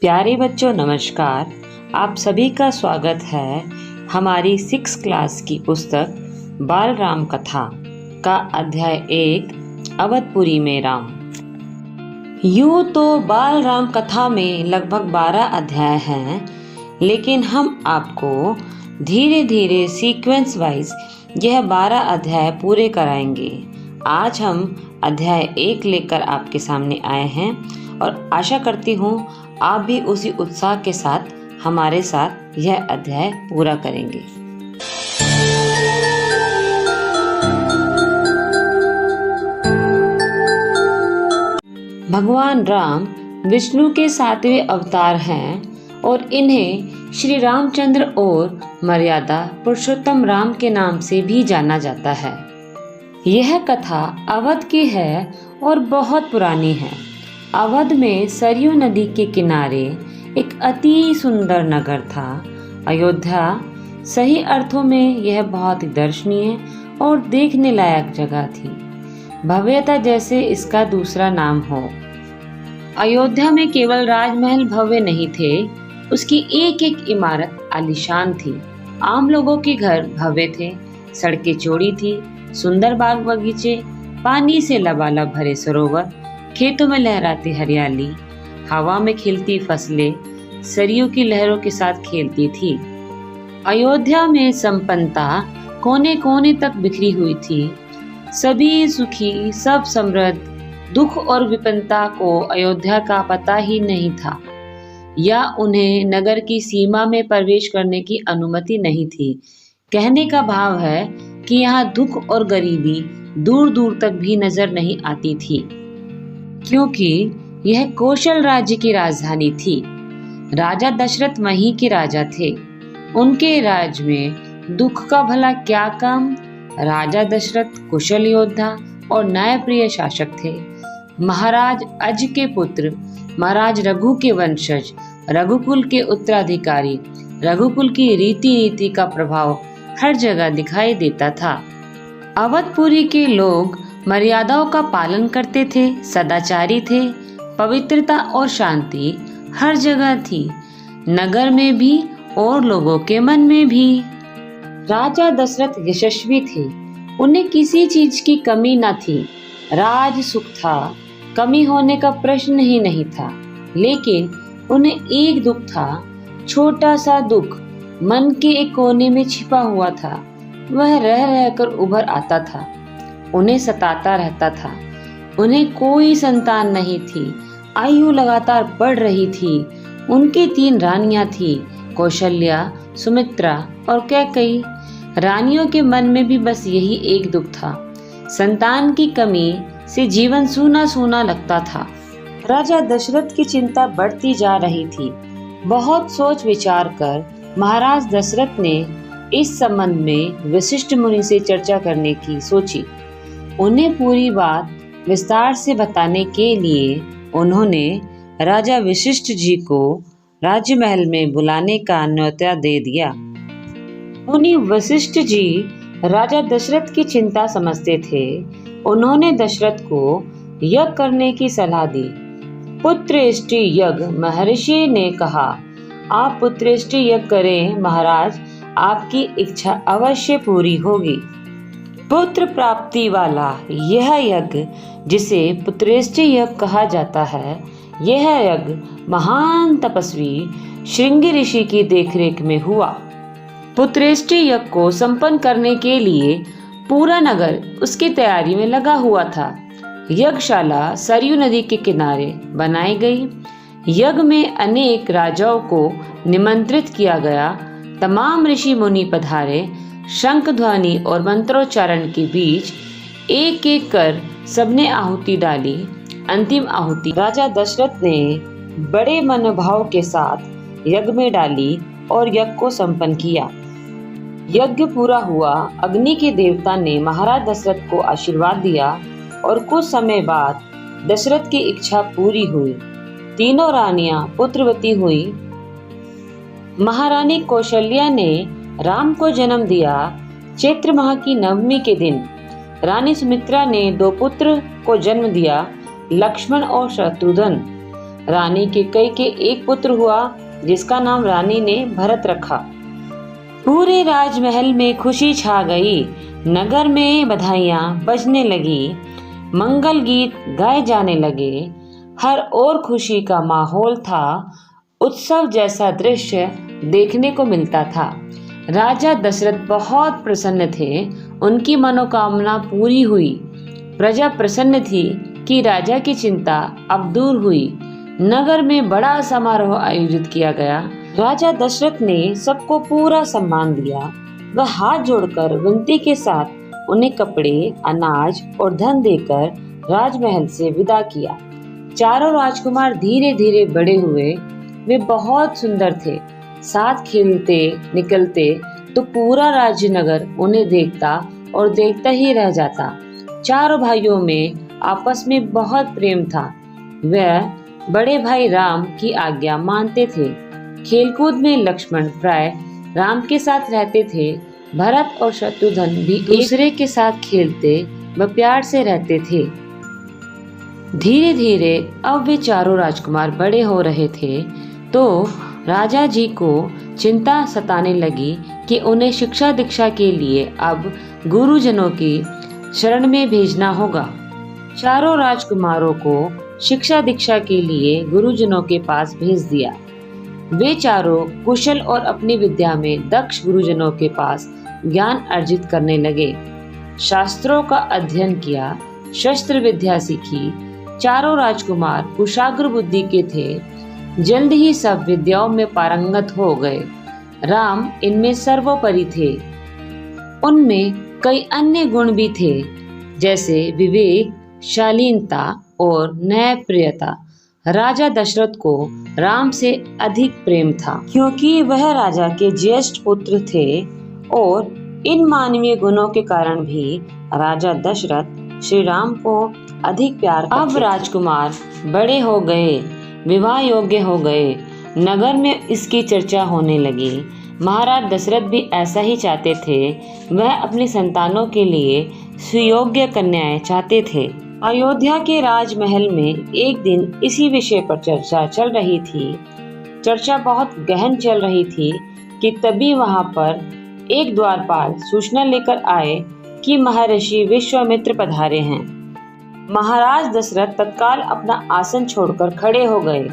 प्यारे बच्चों नमस्कार। आप सभी का स्वागत है हमारी 6 क्लास की पुस्तक बाल राम कथा का अध्याय 1 अवधपुरी में राम। यूँ तो बाल राम कथा में लगभग 12 अध्याय हैं, लेकिन हम आपको धीरे धीरे सीक्वेंस वाइज यह 12 अध्याय पूरे कराएंगे। आज हम अध्याय 1 लेकर आपके सामने आए हैं और आशा करती हूँ आप भी उसी उत्साह के साथ हमारे साथ यह अध्याय पूरा करेंगे। भगवान राम विष्णु के 7वें अवतार हैं और इन्हें श्री रामचंद्र और मर्यादा पुरुषोत्तम राम के नाम से भी जाना जाता है। यह कथा अवध की है और बहुत पुरानी है। अवध में सरयू नदी के किनारे एक अति सुंदर नगर था। अयोध्या सही अर्थों में यह बहुत ही दर्शनीय और देखने लायक जगह थी। भव्यता जैसे इसका दूसरा नाम हो। अयोध्या में केवल राजमहल भव्य नहीं थे, उसकी एक एक इमारत आलीशान थी। आम लोगों के घर भव्य थे, सड़कें चौड़ी थी, सुंदर बाग बगीचे, पानी से लबालब भरे सरोवर, खेतों में लहराती हरियाली, हवा में खिलती फसलें सरयू की लहरों के साथ खेलती थी। अयोध्या में संपन्नता कोने कोने तक बिखरी हुई थी। सभी सुखी, सब समृद्ध। दुख और विपन्नता को अयोध्या का पता ही नहीं था, या उन्हें नगर की सीमा में प्रवेश करने की अनुमति नहीं थी। कहने का भाव है कि यहाँ दुख और गरीबी दूर दूर तक भी नजर नहीं आती थी, क्योंकि यह कौशल राज्य की राजधानी थी। राजा दशरथ वहीं के राजा थे। उनके राज्य में दुख का भला क्या काम। राजा दशरथ कुशल योद्धा और न्यायप्रिय शासक थे। महाराज अज के पुत्र, महाराज रघु के वंशज, रघुकुल के उत्तराधिकारी, रघुकुल की रीति नीति का प्रभाव हर जगह दिखाई देता था। अवधपुरी के लोग मर्यादाओं का पालन करते थे, सदाचारी थे। पवित्रता और शांति हर जगह थी, नगर में भी और लोगों के मन में भी। राजा दशरथ यशस्वी थे, उन्हें किसी चीज की कमी न थी। राज सुख था, कमी होने का प्रश्न ही नहीं था। लेकिन उन्हें एक दुख था, छोटा सा दुख, मन के एक कोने में छिपा हुआ था। वह रह रहकर उभर आता था, उन्हें सताता रहता था। उन्हें कोई संतान नहीं थी। आयु लगातार बढ़ रही थी। उनकी 3 रानियां थी, कौशल्या, सुमित्रा और कैकेयी। रानियों के मन में भी बस यही एक दुख था। संतान की कमी से जीवन सूना सूना लगता था। राजा दशरथ की चिंता बढ़ती जा रही थी। बहुत सोच विचार कर महाराज दशरथ ने इस संबंध में वशिष्ठ मुनि से चर्चा करने की सोची। उन्हें पूरी बात विस्तार से बताने के लिए उन्होंने राजा वशिष्ठ जी को राजमहल में बुलाने का न्योता दे दिया। मुनि वशिष्ठ जी राजा दशरथ की चिंता समझते थे। उन्होंने दशरथ को यज्ञ करने की सलाह दी। पुत्रेष्टि यज्ञ महर्षि ने कहा, आप पुत्रेष्टि यज्ञ करें महाराज, आपकी इच्छा अवश्य पूरी होगी। पुत्र प्राप्ति वाला यह यज्ञ, जिसे पुत्रेष्टि यज्ञ कहा जाता है, यह यज्ञ महान तपस्वी श्रृंगी ऋषि की देखरेख में हुआ। पुत्रेष्टि यज्ञ को संपन्न करने के लिए पूरा नगर उसकी तैयारी में लगा हुआ था। यज्ञशाला सरयू नदी के किनारे बनाई गई। यज्ञ में अनेक राजाओं को निमंत्रित किया गया। तमाम ऋषि मुनि पधारे। शंख ध्वनि और मंत्रोच्चारण के बीच एक एक कर सबने आहुति डाली। अंतिम आहुति राजा दशरथ ने बड़े मनोभाव के साथ यज्ञ में डाली और यज्ञ को संपन्न किया। यज्ञ पूरा हुआ। अग्नि के देवता ने महाराज दशरथ को आशीर्वाद दिया और कुछ समय बाद दशरथ की इच्छा पूरी हुई। तीनों रानियां पुत्रवती हुई। महारानी कौशल्या ने राम को जन्म दिया। चैत्र माह की नवमी के दिन रानी सुमित्रा ने 2 पुत्र को जन्म दिया, लक्ष्मण और शत्रुघ्न। रानी कैकेयी के एक पुत्र हुआ जिसका नाम रानी ने भरत रखा। पूरे राजमहल में खुशी छा गई। नगर में बधाइयां बजने लगी, मंगल गीत गाए जाने लगे। हर ओर खुशी का माहौल था। उत्सव जैसा दृश्य देखने को मिलता था। राजा दशरथ बहुत प्रसन्न थे। उनकी मनोकामना पूरी हुई। प्रजा प्रसन्न थी कि राजा की चिंता अब दूर हुई। नगर में बड़ा समारोह आयोजित किया गया। राजा दशरथ ने सबको पूरा सम्मान दिया। वह हाथ जोड़कर विनती के साथ उन्हें कपड़े, अनाज और धन देकर राजमहल से विदा किया। चारों राजकुमार धीरे धीरे बड़े हुए। वे बहुत सुंदर थे। साथ खेलते निकलते तो पूरा राजनगर उन्हें देखता और देखता ही रह जाता। चारों भाइयों में आपस में बहुत प्रेम था। वह बड़े भाई राम की आज्ञा मानते थे। खेलकूद में लक्ष्मण प्राय राम के साथ रहते थे। भरत और शत्रुघ्न भी दूसरे के साथ खेलते व प्यार से रहते थे। धीरे धीरे अब वे चारों राजकुमार बड़े हो रहे थे तो राजा जी को चिंता सताने लगी कि उन्हें शिक्षा दीक्षा के लिए अब गुरुजनों की शरण में भेजना होगा। चारों राजकुमारों को शिक्षा दीक्षा के लिए गुरुजनों के पास भेज दिया। वे चारों कुशल और अपनी विद्या में दक्ष गुरुजनों के पास ज्ञान अर्जित करने लगे। शास्त्रों का अध्ययन किया, शस्त्र विद्या सीखी। चारों राजकुमार कुशाग्र बुद्धि के थे। जल्द ही सब विद्याओं में पारंगत हो गए। राम इनमें सर्वोपरि थे। उनमें कई अन्य गुण भी थे जैसे विवेक, शालीनता और न्यायप्रियता। राजा दशरथ को राम से अधिक प्रेम था क्योंकि वह राजा के ज्येष्ठ पुत्र थे और इन मानवीय गुणों के कारण भी राजा दशरथ श्री राम को अधिक प्यार करते। अब राजकुमार बड़े हो गए, विवाह योग्य हो गए। नगर में इसकी चर्चा होने लगी। महाराज दशरथ भी ऐसा ही चाहते थे। वह अपनी संतानों के लिए सुयोग्य कन्याएं चाहते थे। अयोध्या के राजमहल में एक दिन इसी विषय पर चर्चा चल रही थी। चर्चा बहुत गहन चल रही थी कि तभी वहां पर एक द्वारपाल सूचना लेकर आए कि महर्षि विश्वामित्र पधारे हैं। महाराज दशरथ तत्काल अपना आसन छोड़कर खड़े हो गए,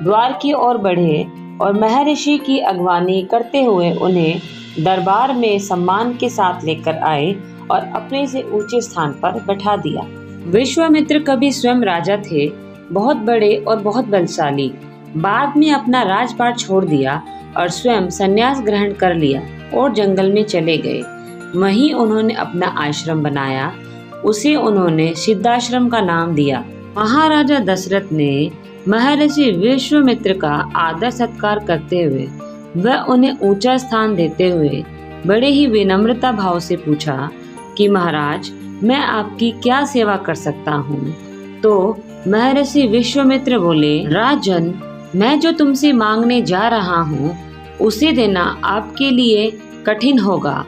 द्वार की ओर बढ़े और महर्षि की अगवानी करते हुए उन्हें दरबार में सम्मान के साथ लेकर आए और अपने से ऊंचे स्थान पर बैठा दिया। विश्वामित्र कभी स्वयं राजा थे, बहुत बड़े और बहुत बलशाली। बाद में अपना राजपाट छोड़ दिया और स्वयं संन्यास ग्रहण कर लिया और जंगल में चले गए। वहीं उन्होंने अपना आश्रम बनाया। उसे उन्होंने सिद्धाश्रम का नाम दिया। महाराजा दशरथ ने महर्षि विश्वामित्र का आदर सत्कार करते हुए वह उन्हें ऊंचा स्थान देते हुए बड़े ही विनम्रता भाव से पूछा कि महाराज, मैं आपकी क्या सेवा कर सकता हूँ? तो महर्षि विश्वामित्र बोले, राजन, मैं जो तुमसे मांगने जा रहा हूँ उसे देना आपके लिए कठिन होगा।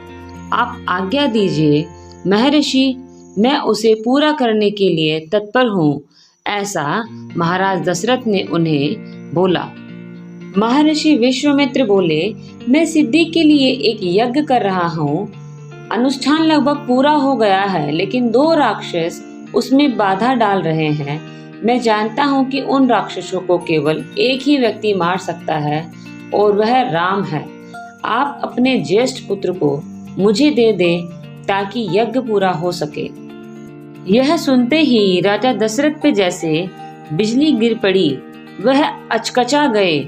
आप आज्ञा दीजिए। महर्षि, मैं उसे पूरा करने के लिए तत्पर हूँ। ऐसा महाराज दशरथ ने उन्हें बोला। महर्षि विश्वामित्र बोले, मैं सिद्धि के लिए एक यज्ञ कर रहा हूँ। अनुष्ठान लगभग पूरा हो गया है, लेकिन 2 राक्षस उसमें बाधा डाल रहे हैं। मैं जानता हूँ कि उन राक्षसों को केवल एक ही व्यक्ति मार सकता है और वह राम है। आप अपने ज्येष्ठ पुत्र को मुझे दे दें ताकि यज्ञ पूरा हो सके। यह सुनते ही राजा दशरथ पे जैसे बिजली गिर पड़ी। वह अचकचा गए।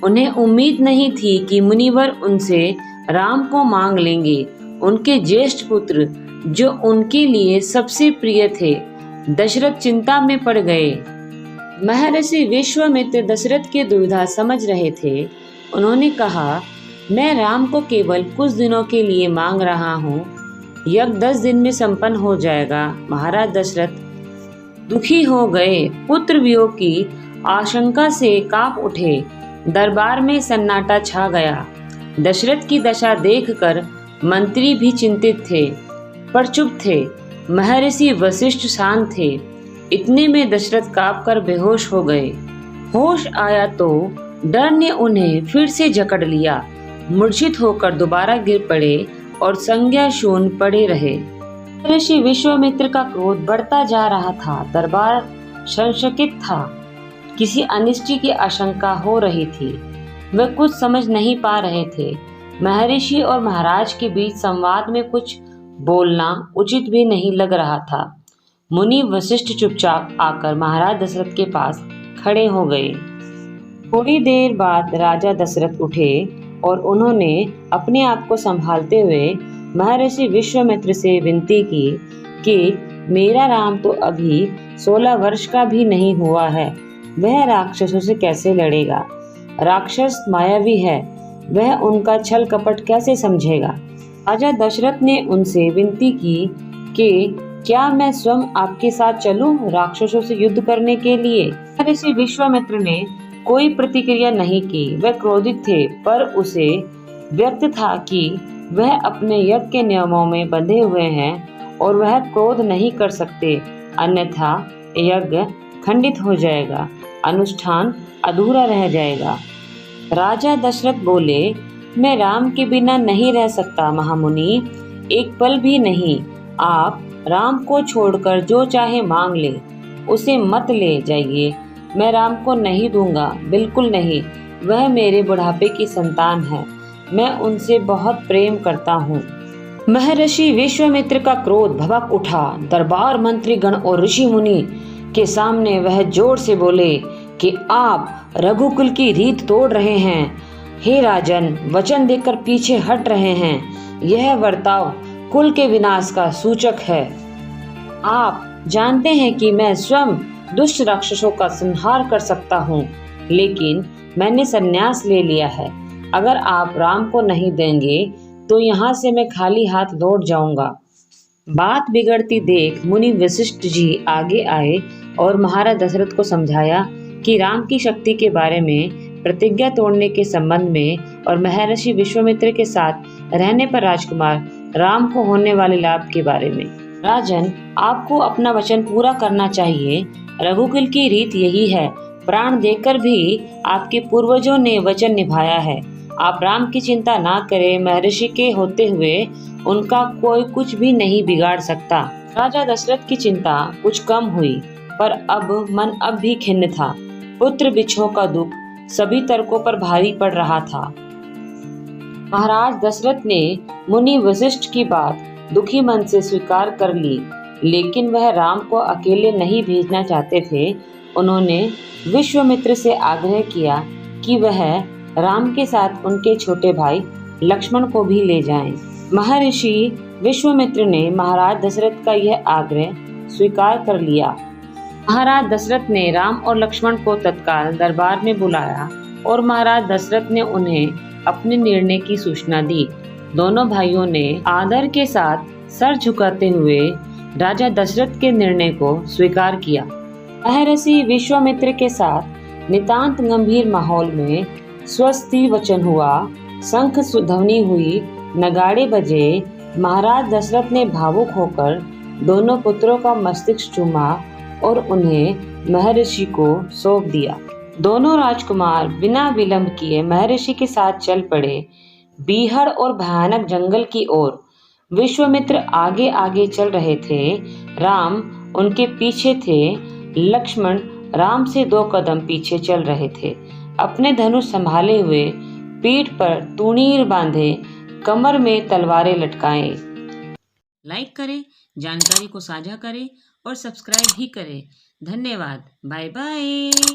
उन्हें उम्मीद नहीं थी कि मुनिवर उनसे राम को मांग लेंगे। उनके ज्येष्ठ पुत्र जो उनके लिए सबसे प्रिय थे। दशरथ चिंता में पड़ गए। महर्षि विश्वामित्र दशरथ की दुविधा समझ रहे थे। उन्होंने कहा, मैं राम को केवल कुछ दिनों के लिए मांग रहा हूँ। यज्ञ 10 दिन में संपन्न हो जाएगा। महाराज दशरथ दुखी हो गए। पुत्र वियोग की आशंका से कांप उठे। दरबार में सन्नाटा छा गया। दशरथ की दशा देखकर मंत्री भी चिंतित थे पर चुप थे। महर्षि वशिष्ठ शांत थे। इतने में दशरथ कांप कर बेहोश हो गए। होश आया तो डर ने उन्हें फिर से जकड़ लिया। मूर्छित होकर दोबारा गिर पड़े और संज्ञा शून्य पड़े रहे। ऋषि विश्वामित्र का क्रोध बढ़ता जा रहा था। दरबार संशयित था। किसी अनिष्ट की आशंका हो रही थी। वे कुछ समझ नहीं पा रहे थे। महर्षि और महाराज के बीच संवाद में कुछ बोलना उचित भी नहीं लग रहा था। मुनि वशिष्ठ चुपचाप आकर महाराज दशरथ के पास खड़े हो गए। थोड़ी देर बाद राजा दशरथ उठे और उन्होंने अपने आप को संभालते हुए महर्षि विश्वामित्र से विनती की कि मेरा राम तो अभी 16 वर्ष का भी नहीं हुआ है। वह राक्षसों से कैसे लड़ेगा? राक्षस मायावी है। वह उनका छल कपट कैसे समझेगा? राजा दशरथ ने उनसे विनती की कि क्या मैं स्वयं आपके साथ चलूं राक्षसों से युद्ध करने के लिए? महर्षि विश्वामित्र ने कोई प्रतिक्रिया नहीं की। वह क्रोधित थे, पर उसे व्यक्त था कि वह अपने यज्ञ के नियमों में बंधे हुए हैं और वह क्रोध नहीं कर सकते, अन्यथा यज्ञ खंडित हो जाएगा, अनुष्ठान अधूरा रह जाएगा। राजा दशरथ बोले, मैं राम के बिना नहीं रह सकता महामुनि, एक पल भी नहीं। आप राम को छोड़कर जो चाहे मांग ले, उसे मत ले जाइए। मैं राम को नहीं दूंगा, बिल्कुल नहीं। वह मेरे बुढ़ापे की संतान है। मैं उनसे बहुत प्रेम करता हूँ। महर्षि विश्वामित्र का क्रोध भभक उठा। दरबार मंत्रीगण और ऋषि मुनि के सामने वह जोर से बोले कि आप रघुकुल की रीत तोड़ रहे हैं। हे राजन, वचन देकर पीछे हट रहे हैं। यह वर्ताव कुल के विनाश का सूचक है। आप जानते हैं कि मैं स्वयं दुष्ट राक्षसों का संहार कर सकता हूँ, लेकिन मैंने संन्यास ले लिया है। अगर आप राम को नहीं देंगे तो यहाँ से मैं खाली हाथ लौट जाऊंगा। बात बिगड़ती देख मुनि वशिष्ठ जी आगे आए और महाराज दशरथ को समझाया कि राम की शक्ति के बारे में, प्रतिज्ञा तोड़ने के संबंध में और महर्षि विश्वामित्र के साथ रहने पर राजकुमार राम को होने वाले लाभ के बारे में। राजन, आपको अपना वचन पूरा करना चाहिए। रघुकुल की रीत यही है। प्राण देकर भी आपके पूर्वजों ने वचन निभाया है। आप राम की चिंता ना करें। महर्षि के होते हुए उनका कोई कुछ भी नहीं बिगाड़ सकता। राजा दशरथ की चिंता कुछ कम हुई, पर अब मन अब भी खिन्न था। पुत्र बिछों का दुख सभी तर्कों पर भारी पड़ रहा था। महाराज दशरथ ने मुनि वशिष्ठ की बात दुखी मन से स्वीकार कर ली, लेकिन वह राम को अकेले नहीं भेजना चाहते थे। उन्होंने विश्वामित्र से आग्रह किया कि वह राम के साथ उनके छोटे भाई लक्ष्मण को भी ले जाएं। महर्षि विश्वामित्र ने महाराज दशरथ का यह आग्रह स्वीकार कर लिया। महाराज दशरथ ने राम और लक्ष्मण को तत्काल दरबार में बुलाया और महाराज दशरथ ने उन्हें अपने निर्णय की सूचना दी। दोनों भाइयों ने आदर के साथ सर झुकाते हुए राजा दशरथ के निर्णय को स्वीकार किया। महर्षि विश्वामित्र के साथ नितांत गंभीर माहौल में स्वस्ति वचन हुआ। शंख ध्वनि हुई, नगाड़े बजे। महाराज दशरथ ने भावुक होकर दोनों पुत्रों का मस्तिष्क चूमा और उन्हें महर्षि को सौंप दिया। दोनों राजकुमार बिना विलंब किए महर्षि के साथ चल पड़े, बीहड़ और भयानक जंगल की ओर। विश्वामित्र आगे आगे चल रहे थे, राम उनके पीछे थे। लक्ष्मण राम से 2 कदम पीछे चल रहे थे, अपने धनुष संभाले हुए, पीठ पर तूणीर बांधे, कमर में तलवारें लटकाए। लाइक करें, जानकारी को साझा करें और सब्सक्राइब भी करें। धन्यवाद। Bye bye.